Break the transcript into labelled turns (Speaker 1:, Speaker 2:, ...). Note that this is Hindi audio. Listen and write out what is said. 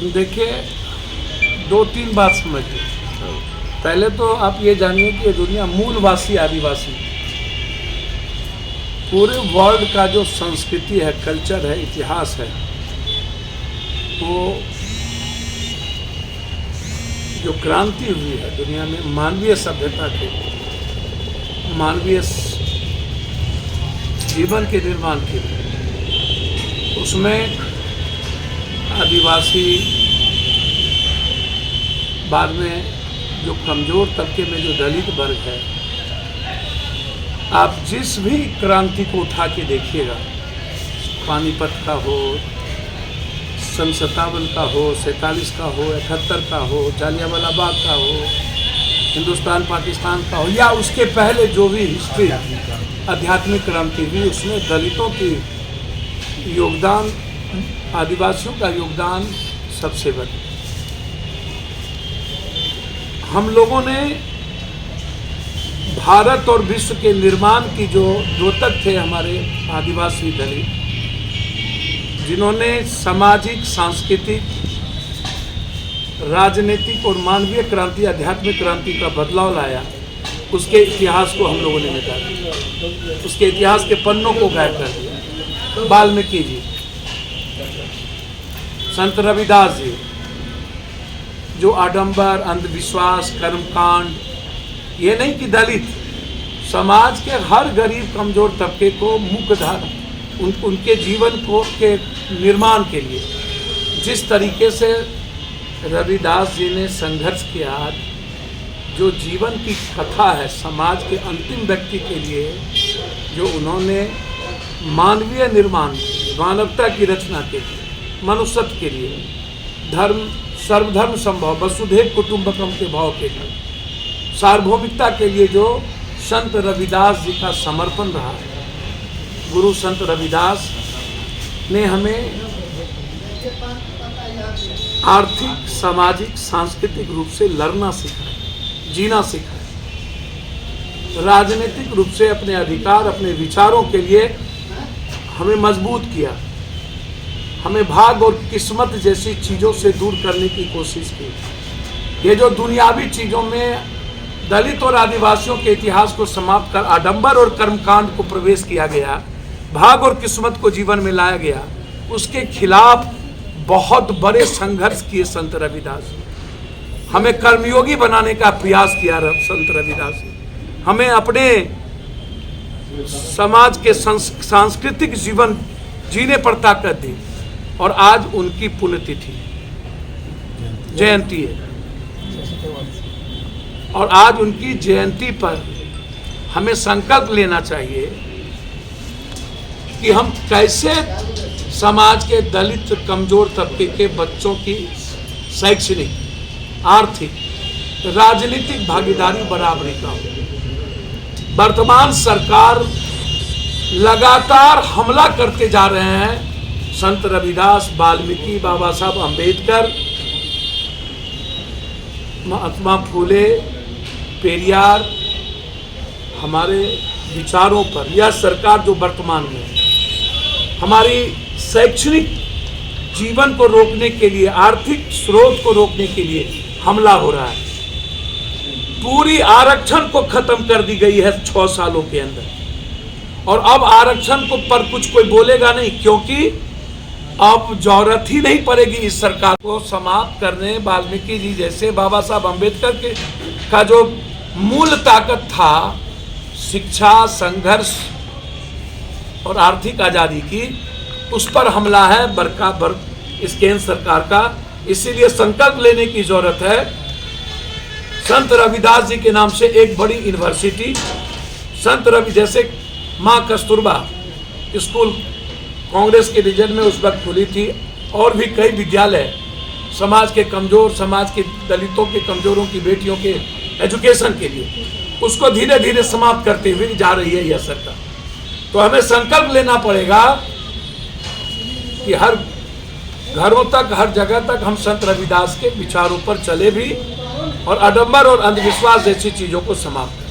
Speaker 1: देखिए, दो तीन बात समझिए। पहले तो आप ये जानिए कि ये दुनिया मूलवासी आदिवासी, पूरे वर्ल्ड का जो संस्कृति है, कल्चर है, इतिहास है, वो जो क्रांति हुई है दुनिया में मानवीय सभ्यता के, मानवीय जीवन के निर्माण के लिए, उसमें आदिवासी, बाद में जो कमज़ोर तबके में जो दलित वर्ग है, आप जिस भी क्रांति को उठा के देखिएगा, पानीपत का हो, सन 57 का हो, 47 का हो, 71 का हो, जालियांवाला बाग का हो, हिंदुस्तान पाकिस्तान का हो, या उसके पहले जो भी हिस्ट्री आध्यात्मिक क्रांति हुई, उसमें दलितों की योगदान, आदिवासियों का योगदान सबसे बड़ा। हम लोगों ने भारत और विश्व के निर्माण की जो द्योतक थे हमारे आदिवासी दलित, जिन्होंने सामाजिक, सांस्कृतिक, राजनीतिक और मानवीय क्रांति, आध्यात्मिक क्रांति का बदलाव लाया, उसके इतिहास को हम लोगों ने मिटा दिया, उसके इतिहास के पन्नों को गायब कर दिया। वाल्मीकि जी, संत रविदास जी, जो आडंबर, अंधविश्वास, कर्मकांड, ये नहीं कि दलित, समाज के हर गरीब कमजोर तबके को मुख्यधारा, उनके जीवन को के निर्माण के लिए जिस तरीके से रविदास जी ने संघर्ष किया, जो जीवन की कथा है समाज के अंतिम व्यक्ति के लिए, जो उन्होंने मानवीय निर्माण, मानवता की रचना के लिए, मनुष्यत्व के लिए, धर्म, सर्वधर्म संभव, वसुधैव कुटुंबकम के भाव के लिए, सार्वभौमिकता के लिए जो संत रविदास जी का समर्पण रहा है। गुरु संत रविदास ने हमें आर्थिक, सामाजिक, सांस्कृतिक रूप से लड़ना सिखाया, जीना सिखाया, राजनीतिक रूप से अपने अधिकार, अपने विचारों के लिए हमें मजबूत किया, हमें भाग और किस्मत जैसी चीज़ों से दूर करने की कोशिश की। ये जो दुनियावी चीज़ों में दलित और आदिवासियों के इतिहास को समाप्त कर आडंबर और कर्मकांड को प्रवेश किया गया, भाग और किस्मत को जीवन में लाया गया, उसके खिलाफ बहुत बड़े संघर्ष किए संत रविदास। हमें कर्मयोगी बनाने का प्रयास किया संत रविदास। हमें अपने समाज के सांस्कृतिक जीवन जीने पर ताकत दी, और आज उनकी पुण्यतिथि, जयंती है, और आज उनकी जयंती पर हमें संकल्प लेना चाहिए कि हम कैसे समाज के दलित, कमजोर तबके के बच्चों की शैक्षणिक, आर्थिक, राजनीतिक भागीदारी बराबरी का हो। वर्तमान सरकार लगातार हमला करते जा रहे हैं संत रविदास, वाल्मीकि, बाबा साहब अम्बेडकर, महात्मा फूले, पेरियार, हमारे विचारों पर। यह सरकार जो वर्तमान में हमारी शैक्षणिक जीवन को रोकने के लिए, आर्थिक स्रोत को रोकने के लिए हमला हो रहा है। पूरी आरक्षण को खत्म कर दी गई है 6 सालों के अंदर, और अब आरक्षण को पर कुछ कोई बोलेगा नहीं, क्योंकि अब जरूरत ही नहीं पड़ेगी इस सरकार को समाप्त करने। वाल्मीकि जी जैसे, बाबा साहब अम्बेडकर के का जो मूल ताकत था, शिक्षा, संघर्ष और आर्थिक आज़ादी की, उस पर हमला है इस केंद्र सरकार का। इसीलिए संकल्प लेने की जरूरत है। संत रविदास जी के नाम से एक बड़ी यूनिवर्सिटी, संत रवि जैसे माँ कस्तूरबा स्कूल कांग्रेस के रीजन में उस वक्त खुली थी, और भी कई विद्यालय समाज के कमजोर, समाज के दलितों के, कमजोरों की बेटियों के एजुकेशन के लिए, उसको धीरे धीरे समाप्त करते हुए जा रही है यह सरकार। तो हमें संकल्प लेना पड़ेगा कि हर घरों तक, हर जगह तक हम संत रविदास के विचारों पर चले भी, और आडंबर और अंधविश्वास जैसी चीज़ों को समाप्त करें।